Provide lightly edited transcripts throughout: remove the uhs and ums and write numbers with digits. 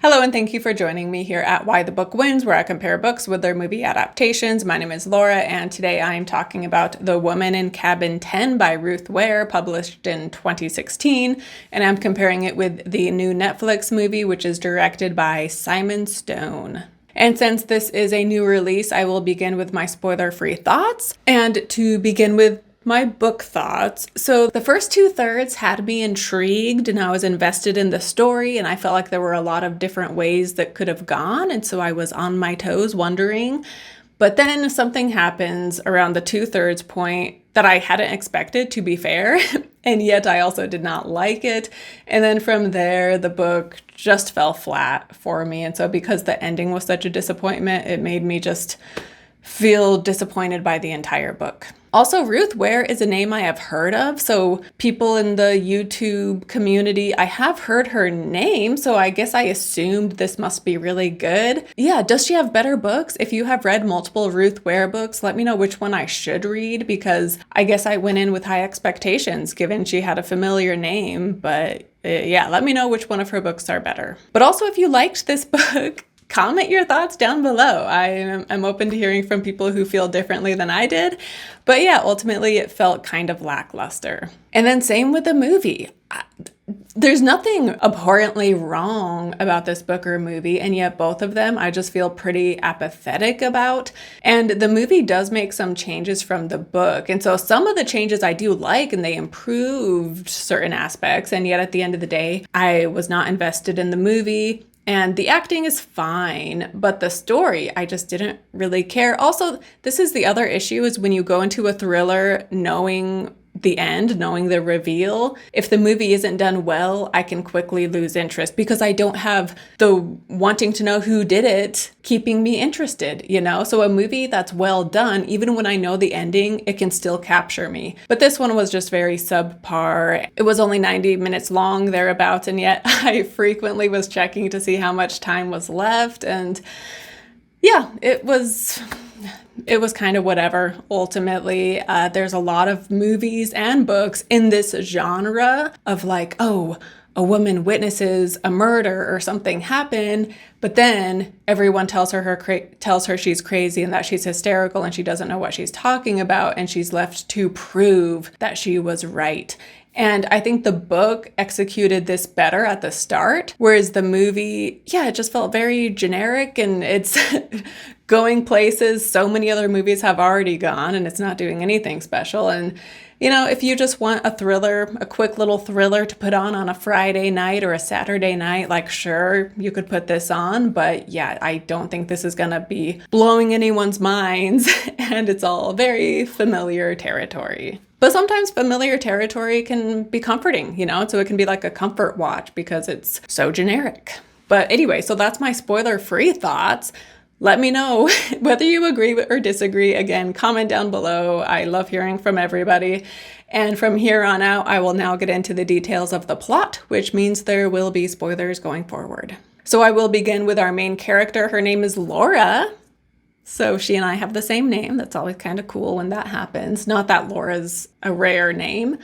Hello, and thank you for joining me here at Why the Book Wins, where I compare books with their movie adaptations. My name is Laura, and today I am talking about The Woman in Cabin 10 by Ruth Ware, published in 2016, and I'm comparing it with the new Netflix movie, which is directed by Simon Stone. And since this is a new release, I will begin with my spoiler-free thoughts. And to begin with my book thoughts. So the first 2/3 had me intrigued and I was invested in the story, and I felt like there were a lot of different ways that could have gone. And so I was on my toes wondering. But then something happens around the 2/3 point that I hadn't expected, to be fair. And yet I also did not like it. And then from there, the book just fell flat for me. And so because the ending was such a disappointment, it made me just feel disappointed by the entire book. Also, Ruth Ware is a name I have heard of, so people in the YouTube community, I have heard her name, so I guess I assumed this must be really good. Yeah, does she have better books? If you have read multiple Ruth Ware books, let me know which one I should read, because I guess I went in with high expectations given she had a familiar name, but yeah, let me know which one of her books are better. But also, if you liked this book, comment your thoughts down below. I'm open to hearing from people who feel differently than I did. But yeah, ultimately it felt kind of lackluster. And then same with the movie. There's nothing abhorrently wrong about this book or movie, and yet both of them I just feel pretty apathetic about. And the movie does make some changes from the book. And so some of the changes I do like, and they improved certain aspects. And yet at the end of the day, I was not invested in the movie. And the acting is fine, but the story, I just didn't really care. Also, this is the other issue, is when you go into a thriller knowing the end, knowing the reveal, if the movie isn't done well, I can quickly lose interest because I don't have the wanting to know who did it keeping me interested, you know? So a movie that's well done, even when I know the ending, it can still capture me. But this one was just very subpar. It was only 90 minutes long, thereabouts, and yet I frequently was checking to see how much time was left. And yeah, it was kind of whatever, ultimately. There's a lot of movies and books in this genre of like, oh, a woman witnesses a murder or something happen, but then everyone tells her she's crazy and that she's hysterical and she doesn't know what she's talking about, and she's left to prove that she was right. And I think the book executed this better at the start, whereas the movie, yeah, it just felt very generic, and it's going places so many other movies have already gone, and it's not doing anything special. And, you know, if you just want a thriller, a quick little thriller to put on a Friday night or a Saturday night, like, sure, you could put this on. But yeah, I don't think this is going to be blowing anyone's minds, and it's all very familiar territory. But sometimes familiar territory can be comforting, you know, so it can be like a comfort watch because it's so generic. But anyway, so that's my spoiler-free thoughts. Let me know whether you agree or disagree. Again, comment down below. I love hearing from everybody. And from here on out, I will now get into the details of the plot, which means there will be spoilers going forward. So I will begin with our main character. Her name is Laura. So she and I have the same name. That's always kind of cool when that happens. Not that Laura's a rare name.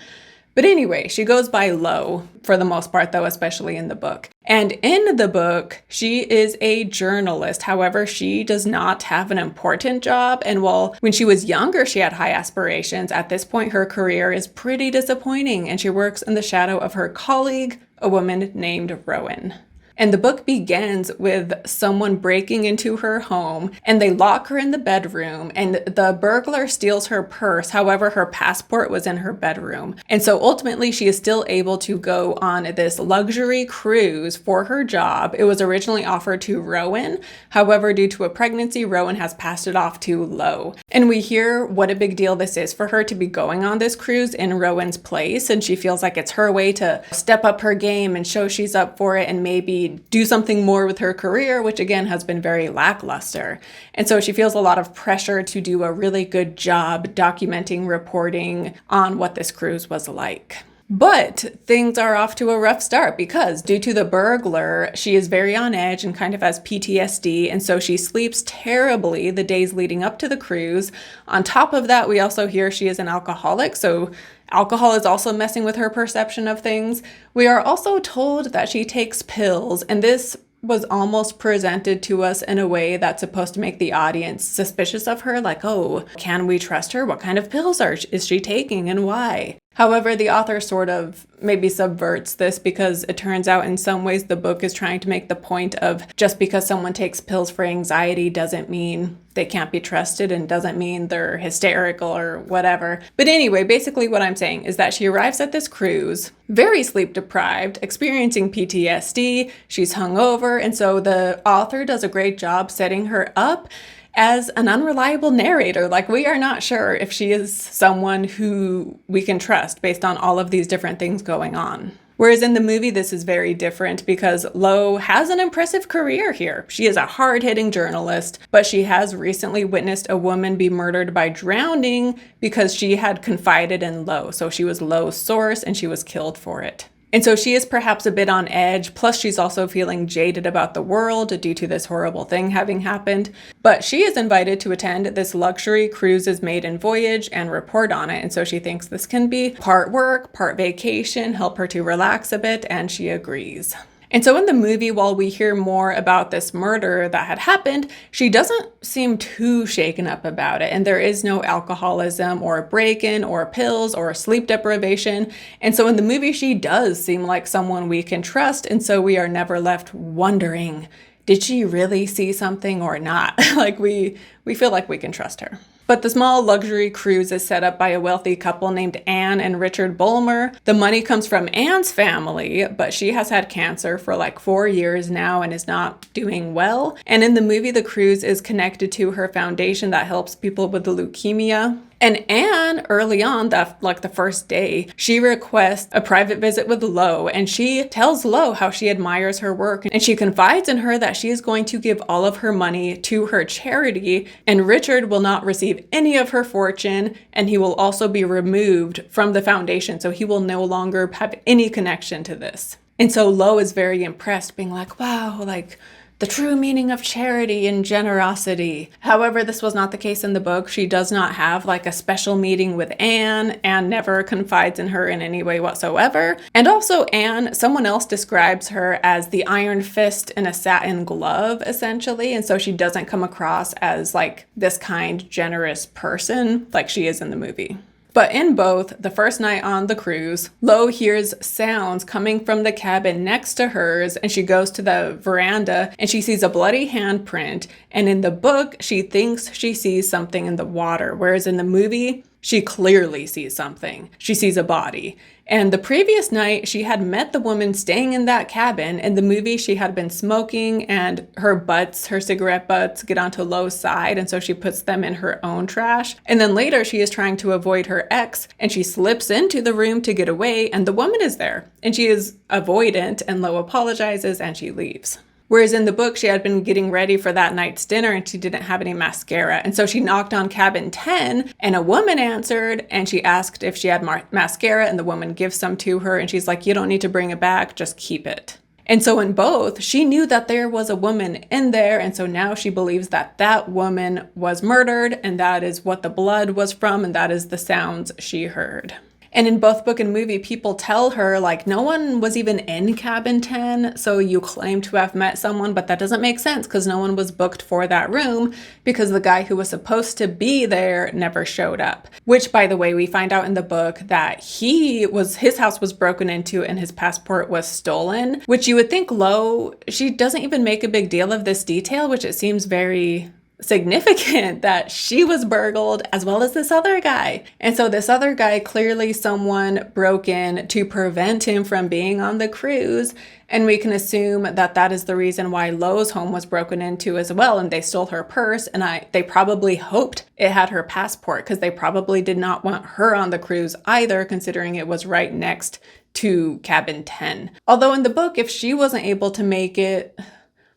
But anyway, she goes by Lo for the most part, though, especially in the book. And in the book, she is a journalist. However, she does not have an important job. And while when she was younger, she had high aspirations, at this point, her career is pretty disappointing. And she works in the shadow of her colleague, a woman named Rowan. And the book begins with someone breaking into her home, and they lock her in the bedroom, and the burglar steals her purse. However, her passport was in her bedroom. And so ultimately she is still able to go on this luxury cruise for her job. It was originally offered to Rowan. However, due to a pregnancy, Rowan has passed it off to Lo. And we hear what a big deal this is for her to be going on this cruise in Rowan's place. And she feels like it's her way to step up her game and show she's up for it and maybe do something more with her career, which again has been very lackluster. And so she feels a lot of pressure to do a really good job documenting, reporting on what this cruise was like. But things are off to a rough start because due to the burglar, she is very on edge and kind of has PTSD. And so she sleeps terribly the days leading up to the cruise. On top of that, we also hear she is an alcoholic. So alcohol is also messing with her perception of things. We are also told that she takes pills, and this was almost presented to us in a way that's supposed to make the audience suspicious of her, like, oh, can we trust her? What kind of pills is she taking and why? However, the author sort of maybe subverts this because it turns out in some ways the book is trying to make the point of just because someone takes pills for anxiety doesn't mean they can't be trusted and doesn't mean they're hysterical or whatever. But anyway, basically what I'm saying is that she arrives at this cruise, very sleep deprived, experiencing PTSD, she's hungover, and so the author does a great job setting her up as an unreliable narrator. Like, we are not sure if she is someone who we can trust based on all of these different things going on. Whereas in the movie, this is very different because Lo has an impressive career here. She is a hard-hitting journalist, but she has recently witnessed a woman be murdered by drowning because she had confided in Lo. So she was Lo's source and she was killed for it. And so she is perhaps a bit on edge, plus she's also feeling jaded about the world due to this horrible thing having happened. But she is invited to attend this luxury cruises maiden voyage and report on it. And so she thinks this can be part work, part vacation, help her to relax a bit, and she agrees. And so in the movie, while we hear more about this murder that had happened, she doesn't seem too shaken up about it. And there is no alcoholism or break-in or pills or sleep deprivation. And so in the movie, she does seem like someone we can trust. And so we are never left wondering, did she really see something or not? Like we feel like we can trust her. But the small luxury cruise is set up by a wealthy couple named Anne and Richard Bulmer. The money comes from Anne's family, but she has had cancer for like 4 years now and is not doing well. And in the movie, the cruise is connected to her foundation that helps people with leukemia. And Anne, early on, the first day, she requests a private visit with Lo, and she tells Lo how she admires her work, and she confides in her that she is going to give all of her money to her charity, and Richard will not receive any of her fortune, and he will also be removed from the foundation, so he will no longer have any connection to this. And so Lo is very impressed, being like, wow, like, the true meaning of charity and generosity. However, this was not the case in the book. She does not have like a special meeting with Anne. Anne never confides in her in any way whatsoever. And also Anne, someone else describes her as the iron fist in a satin glove, essentially. And so she doesn't come across as like this kind, generous person like she is in the movie. But in both, the first night on the cruise, Lo hears sounds coming from the cabin next to hers, and she goes to the veranda and she sees a bloody handprint. And in the book, she thinks she sees something in the water, whereas in the movie, she clearly sees something. She sees a body. And the previous night, she had met the woman staying in that cabin. In the movie, she had been smoking, and her cigarette butts get onto Lo's side, and so she puts them in her own trash. And then later, she is trying to avoid her ex, and she slips into the room to get away, and the woman is there. And she is avoidant, and Lo apologizes, and she leaves. Whereas in the book, she had been getting ready for that night's dinner and she didn't have any mascara. And so she knocked on cabin 10 and a woman answered and she asked if she had mascara, and the woman gives some to her and she's like, you don't need to bring it back, just keep it. And so in both, she knew that there was a woman in there, and so now she believes that that woman was murdered, and that is what the blood was from, and that is the sounds she heard. And in both book and movie, people tell her, like, no one was even in cabin 10, so you claim to have met someone, but that doesn't make sense because no one was booked for that room because the guy who was supposed to be there never showed up. Which, by the way, we find out in the book that his house was broken into and his passport was stolen, which you would think Lo, she doesn't even make a big deal of this detail, which it seems very significant that she was burgled as well as this other guy. And so this other guy, clearly someone broke in to prevent him from being on the cruise. And we can assume that that is the reason why Lo's home was broken into as well. And they stole her purse, and they probably hoped it had her passport because they probably did not want her on the cruise either, considering it was right next to cabin 10. Although in the book, if she wasn't able to make it,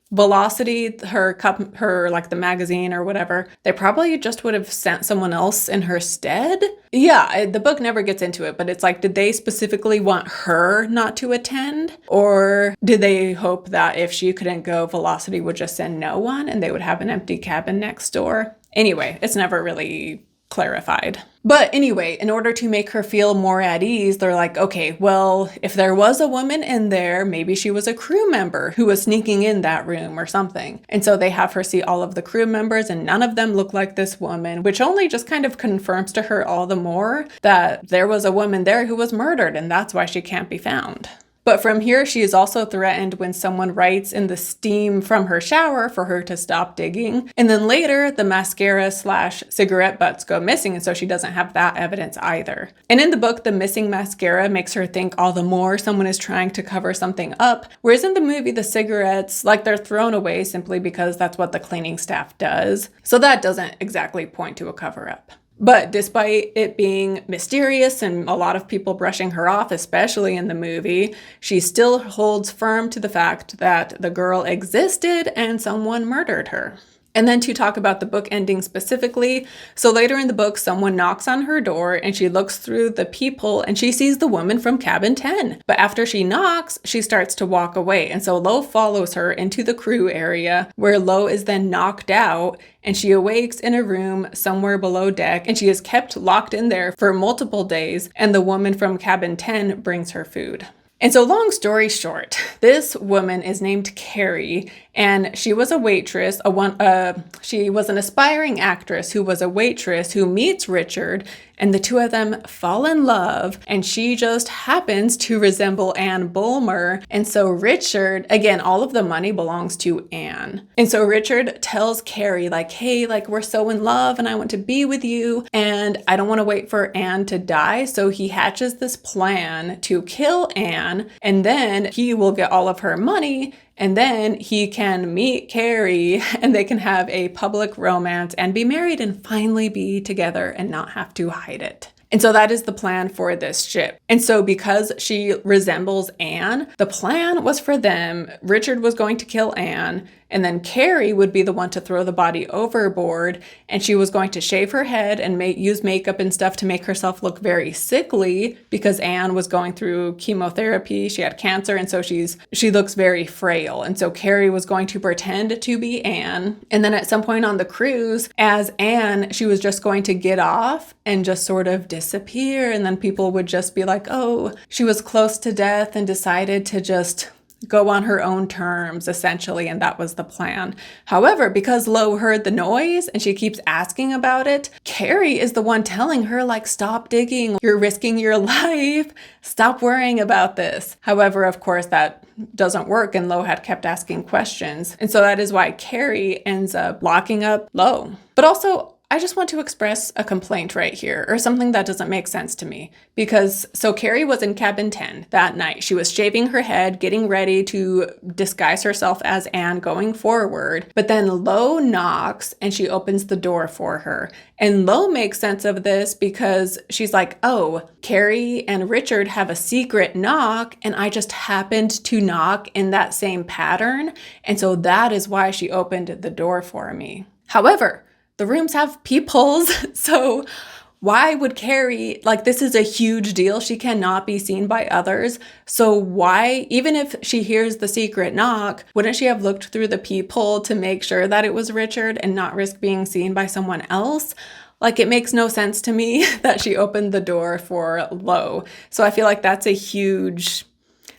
Velocity, her like the magazine or whatever, they probably just would have sent someone else in her stead. Yeah, the book never gets into it, but it's like, did they specifically want her not to attend? Or did they hope that if she couldn't go, Velocity would just send no one and they would have an empty cabin next door? Anyway, it's never really clarified. But anyway, in order to make her feel more at ease, they're like, okay, well, if there was a woman in there, maybe she was a crew member who was sneaking in that room or something. And so they have her see all of the crew members and none of them look like this woman, which only just kind of confirms to her all the more that there was a woman there who was murdered and that's why she can't be found. But from here, she is also threatened when someone writes in the steam from her shower for her to stop digging. And then later, the mascara/cigarette butts go missing, and so she doesn't have that evidence either. And in the book, the missing mascara makes her think all the more someone is trying to cover something up, whereas in the movie, the cigarettes, like they're thrown away simply because that's what the cleaning staff does. So that doesn't exactly point to a cover-up. But despite it being mysterious and a lot of people brushing her off, especially in the movie, she still holds firm to the fact that the girl existed and someone murdered her. And then to talk about the book ending specifically, so later in the book, someone knocks on her door and she looks through the peephole and she sees the woman from cabin 10. But after she knocks, she starts to walk away. And so Lo follows her into the crew area where Lo is then knocked out and she awakes in a room somewhere below deck and she is kept locked in there for multiple days. And the woman from cabin 10 brings her food. And so long story short, this woman is named Carrie, and she was a waitress, she was an aspiring actress who was a waitress who meets Richard, and the two of them fall in love, and she just happens to resemble Anne Bulmer. And so Richard, again, all of the money belongs to Anne. And so Richard tells Carrie, like, hey, like, we're so in love and I want to be with you, and I don't want to wait for Anne to die. So he hatches this plan to kill Anne, and then he will get all of her money. And then he can meet Carrie and they can have a public romance and be married and finally be together and not have to hide it. And so that is the plan for this ship. And so because she resembles Anne, the plan was for them, Richard was going to kill Anne, and then Carrie would be the one to throw the body overboard, and she was going to shave her head and use makeup and stuff to make herself look very sickly because Anne was going through chemotherapy. She had cancer, and so she looks very frail. And so Carrie was going to pretend to be Anne. And then at some point on the cruise, as Anne, she was just going to get off and just sort of disappear. And then people would just be like, oh, she was close to death and decided to just go on her own terms, essentially, and that was the plan. However, because Lo heard the noise and she keeps asking about it, Carrie is the one telling her, like, stop digging, you're risking your life, stop worrying about this. However, of course, that doesn't work, and Lo had kept asking questions, and so that is why Carrie ends up locking up Lo. But also, I just want to express a complaint right here, or something that doesn't make sense to me. Because, so Carrie was in cabin 10 that night. She was shaving her head, getting ready to disguise herself as Anne going forward. But then Lo knocks and she opens the door for her. And Lo makes sense of this because she's like, oh, Carrie and Richard have a secret knock and I just happened to knock in that same pattern. And so that is why she opened the door for me. However, the rooms have peepholes, so why would Carrie, like, this is a huge deal. She cannot be seen by others. So why, even if she hears the secret knock, wouldn't she have looked through the peephole to make sure that it was Richard and not risk being seen by someone else? Like, it makes no sense to me that she opened the door for Lo. So I feel like that's a huge,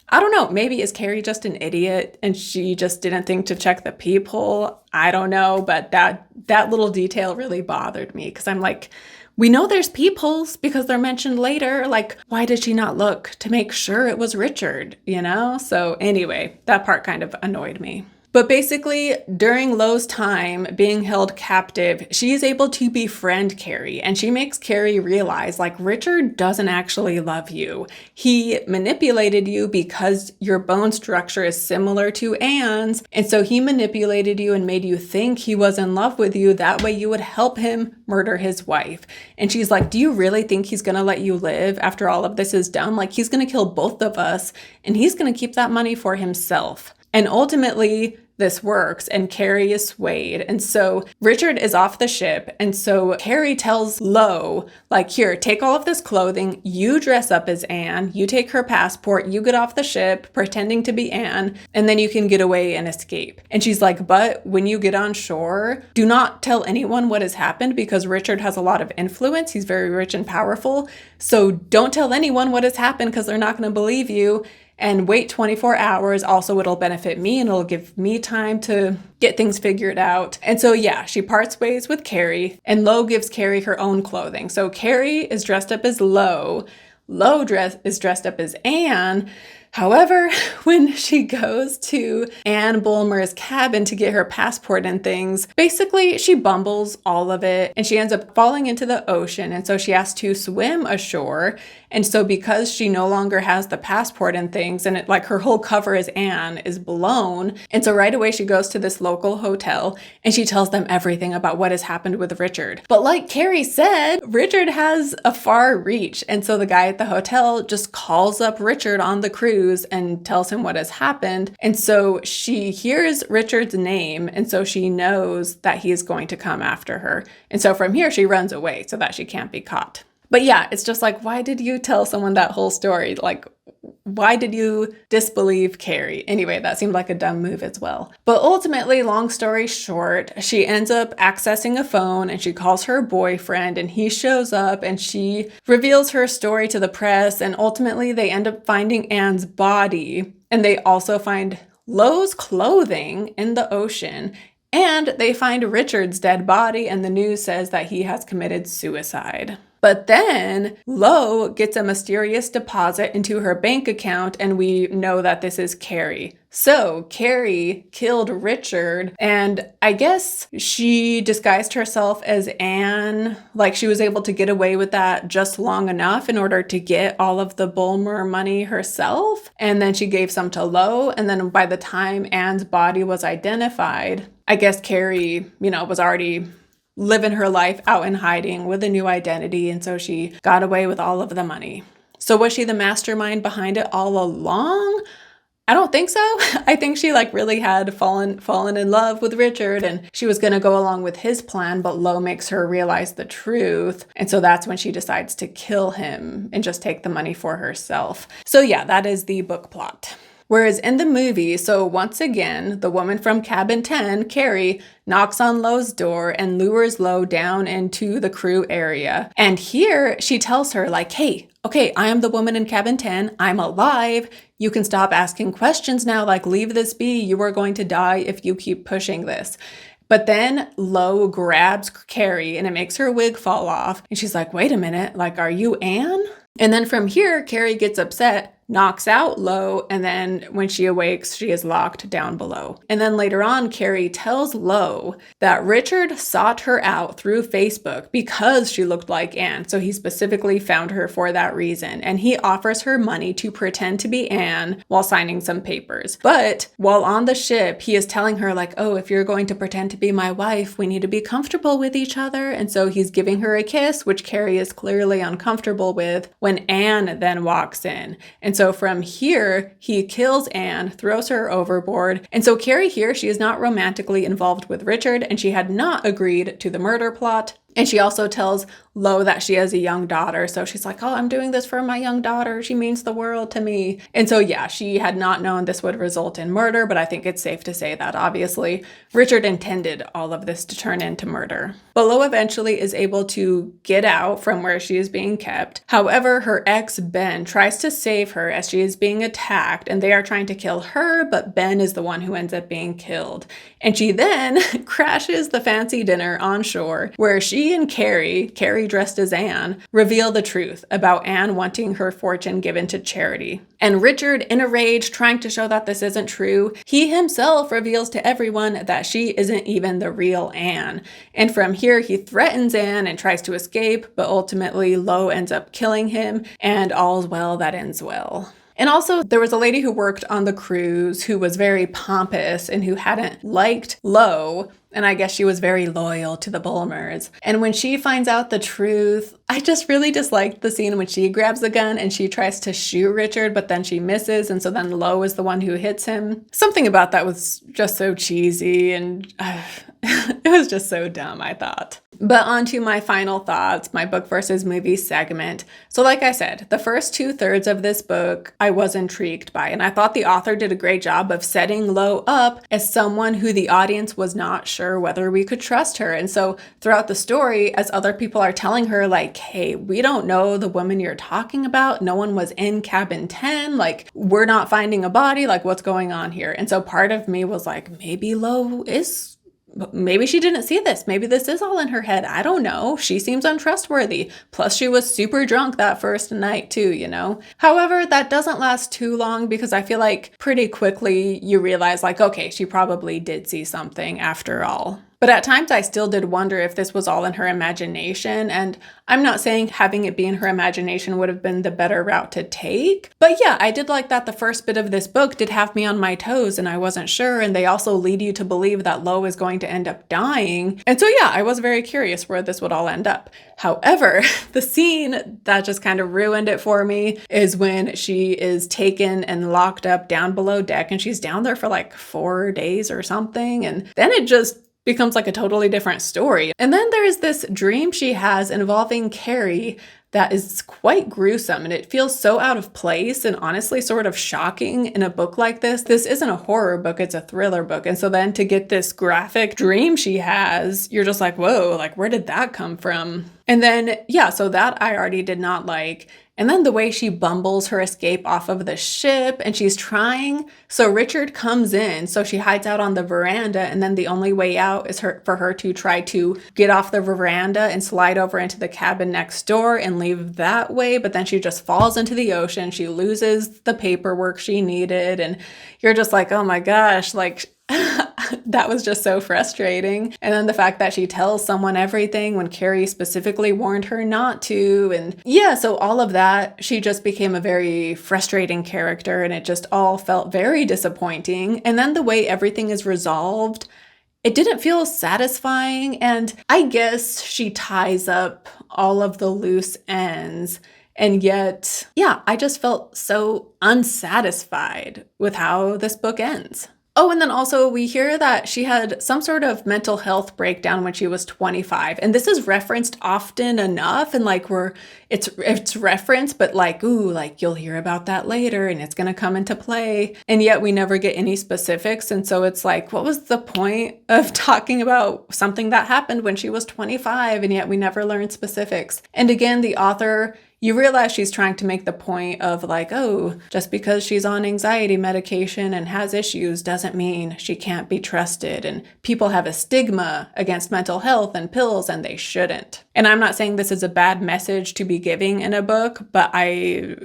I don't know, maybe is Carrie just an idiot and she just didn't think to check the peephole? I don't know, but that little detail really bothered me because I'm like, we know there's peepholes because they're mentioned later. Like, why did she not look to make sure it was Richard, you know? So anyway, that part kind of annoyed me. But basically, during Lo's time being held captive, she is able to befriend Carrie, and she makes Carrie realize, like, Richard doesn't actually love you. He manipulated you because your bone structure is similar to Anne's, and so he manipulated you and made you think he was in love with you. That way you would help him murder his wife. And she's like, do you really think he's gonna let you live after all of this is done? Like, he's gonna kill both of us, and he's gonna keep that money for himself. And ultimately, this works, and Carrie is swayed. And so Richard is off the ship. And so Carrie tells Lo, like, here, take all of this clothing. You dress up as Anne. You take her passport. You get off the ship pretending to be Anne. And then you can get away and escape. And she's like, but when you get on shore, do not tell anyone what has happened, because Richard has a lot of influence. He's very rich and powerful. So don't tell anyone what has happened, because they're not going to believe you. And wait 24 hours. Also, it'll benefit me and it'll give me time to get things figured out. And so, yeah, she parts ways with Carrie, and Lo gives Carrie her own clothing. So Carrie is dressed up as Lo. Lo is dressed up as Anne. However, when she goes to Anne Bulmer's cabin to get her passport and things, basically she bumbles all of it and she ends up falling into the ocean. And so she has to swim ashore. And so because she no longer has the passport and things, and it, like, her whole cover as Anne is blown. And so right away she goes to this local hotel and she tells them everything about what has happened with Richard. But like Carrie said, Richard has a far reach. And so the guy at the hotel just calls up Richard on the cruise and tells him what has happened. And so she hears Richard's name. And so she knows that he is going to come after her. And so from here, she runs away so that she can't be caught. But yeah, it's just like, why did you tell someone that whole story? Like, why did you disbelieve Carrie? Anyway, that seemed like a dumb move as well. But ultimately, long story short, she ends up accessing a phone and she calls her boyfriend, and he shows up and she reveals her story to the press. And ultimately, they end up finding Anne's body, and they also find Lo's clothing in the ocean. And they find Richard's dead body, and the news says that he has committed suicide. But then Lo gets a mysterious deposit into her bank account, and we know that this is Carrie. So Carrie killed Richard, and I guess she disguised herself as Anne. Like, she was able to get away with that just long enough in order to get all of the Bulmer money herself. And then she gave some to Lo. And then by the time Anne's body was identified, I guess Carrie, was already living her life out in hiding with a new identity. And so she got away with all of the money. So was she the mastermind behind it all along? I don't think so. I think she really had fallen in love with Richard, and she was going to go along with his plan, but Lo makes her realize the truth. And so that's when she decides to kill him and just take the money for herself. So yeah, that is the book plot. Whereas in the movie, so once again, the woman from Cabin 10, Carrie, knocks on Lo's door and lures Lo down into the crew area. And here she tells her, like, hey, okay, I am the woman in Cabin 10. I'm alive. You can stop asking questions now. Like, leave this be. You are going to die if you keep pushing this. But then Lo grabs Carrie and it makes her wig fall off. And she's like, wait a minute, like, are you Anne? And then from here, Carrie gets upset, knocks out Lo, and then when she awakes, she is locked down below. And then later on, Carrie tells Lo that Richard sought her out through Facebook because she looked like Anne. So he specifically found her for that reason. And he offers her money to pretend to be Anne while signing some papers. But while on the ship, he is telling her, like, oh, if you're going to pretend to be my wife, we need to be comfortable with each other. And so he's giving her a kiss, which Carrie is clearly uncomfortable with, when Anne then walks in. And so from here, he kills Anne, throws her overboard. And so Carrie here, she is not romantically involved with Richard, and she had not agreed to the murder plot. And she also tells Lo that she has a young daughter. So she's like, oh, I'm doing this for my young daughter. She means the world to me. And so, yeah, she had not known this would result in murder, but I think it's safe to say that obviously Richard intended all of this to turn into murder. But Lo eventually is able to get out from where she is being kept. However, her ex, Ben, tries to save her as she is being attacked, and they are trying to kill her, but Ben is the one who ends up being killed. And she then crashes the fancy dinner on shore, where she and Carrie dressed as Anne, reveal the truth about Anne wanting her fortune given to charity. And Richard, in a rage, trying to show that this isn't true, he himself reveals to everyone that she isn't even the real Anne. And from here, he threatens Anne and tries to escape, but ultimately Lo ends up killing him, and all's well that ends well. And also, there was a lady who worked on the cruise who was very pompous and who hadn't liked Lo. And I guess she was very loyal to the Bulmers. And when she finds out the truth, I just really disliked the scene when she grabs the gun and she tries to shoot Richard, but then she misses. And so then Lo is the one who hits him. Something about that was just so cheesy and it was just so dumb, I thought. But on to my final thoughts, my book versus movie segment. So like I said, the first 2/3 of this book I was intrigued by, and I thought the author did a great job of setting Lo up as someone who the audience was not sure whether we could trust her. And so throughout the story, as other people are telling her like, hey, we don't know the woman you're talking about. No one was in cabin 10. Like, we're not finding a body. Like, what's going on here? And so part of me was like, maybe she didn't see this. Maybe this is all in her head. I don't know. She seems untrustworthy. Plus, she was super drunk that first night too, you know? However, that doesn't last too long because I feel like pretty quickly you realize like, okay, she probably did see something after all. But at times I still did wonder if this was all in her imagination. And I'm not saying having it be in her imagination would have been the better route to take. But yeah, I did like that the first bit of this book did have me on my toes and I wasn't sure. And they also lead you to believe that Lo is going to end up dying. And so yeah, I was very curious where this would all end up. However, the scene that just kind of ruined it for me is when she is taken and locked up down below deck and she's down there for like 4 days or something. And then it just becomes like a totally different story. And then there is this dream she has involving Carrie that is quite gruesome and it feels so out of place and honestly sort of shocking in a book like this. This isn't a horror book, it's a thriller book. And so then to get this graphic dream she has, you're just like, whoa, like where did that come from? And then, yeah, so that I already did not like. And then the way she bumbles her escape off of the ship and she's trying. So Richard comes in, so she hides out on the veranda and then the only way out is for her to try to get off the veranda and slide over into the cabin next door and leave that way. But then she just falls into the ocean. She loses the paperwork she needed. And you're just like, oh my gosh, like that was just so frustrating. And then the fact that she tells someone everything when Carrie specifically warned her not to. And yeah, so all of that, she just became a very frustrating character and it just all felt very disappointing. And then the way everything is resolved, it didn't feel satisfying. And I guess she ties up all of the loose ends. And yet, yeah, I just felt so unsatisfied with how this book ends. Oh, and then also we hear that she had some sort of mental health breakdown when she was 25. And this is referenced often enough and like it's referenced, but like, ooh, like you'll hear about that later and it's going to come into play. And yet we never get any specifics. And so it's like, what was the point of talking about something that happened when she was 25? And yet we never learned specifics. And again, the author, you realize she's trying to make the point of like, oh, just because she's on anxiety medication and has issues doesn't mean she can't be trusted. And people have a stigma against mental health and pills and they shouldn't. And I'm not saying this is a bad message to be giving in a book, but I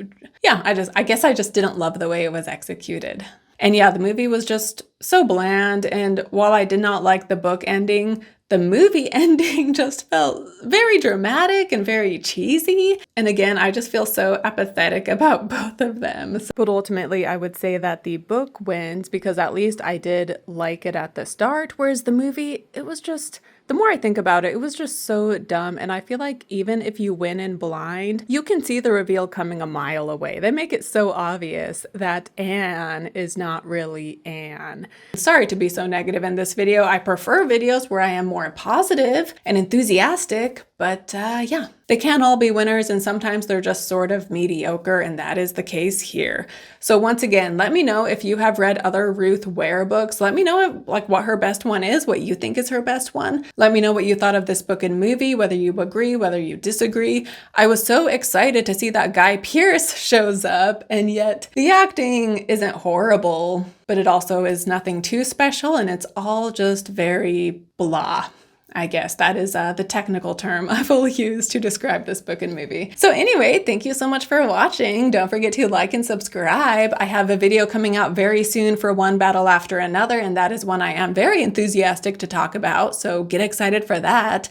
guess I just didn't love the way it was executed. And yeah, the movie was just so bland. And while I did not like the book ending, the movie ending just felt very dramatic and very cheesy. And again, I just feel so apathetic about both of them. But ultimately, I would say that the book wins because at least I did like it at the start, whereas the movie, it was just, the more I think about it, it was just so dumb. And I feel like even if you win in blind, you can see the reveal coming a mile away. They make it so obvious that Anne is not really Anne. Sorry to be so negative in this video. I prefer videos where I am more positive and enthusiastic, but yeah, they can't all be winners and sometimes they're just sort of mediocre, and that is the case here. So once again, let me know if you have read other Ruth Ware books. Let me know what her best one is, what you think is her best one. Let me know what you thought of this book and movie, whether you agree, whether you disagree. I was so excited to see that Guy Pearce shows up, and yet the acting isn't horrible, but it also is nothing too special, and it's all just very blah. I guess that is the technical term I will use to describe this book and movie. So anyway, thank you so much for watching. Don't forget to like and subscribe. I have a video coming out very soon for One Battle After Another, and that is one I am very enthusiastic to talk about. So get excited for that.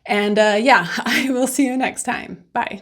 And yeah, I will see you next time. Bye.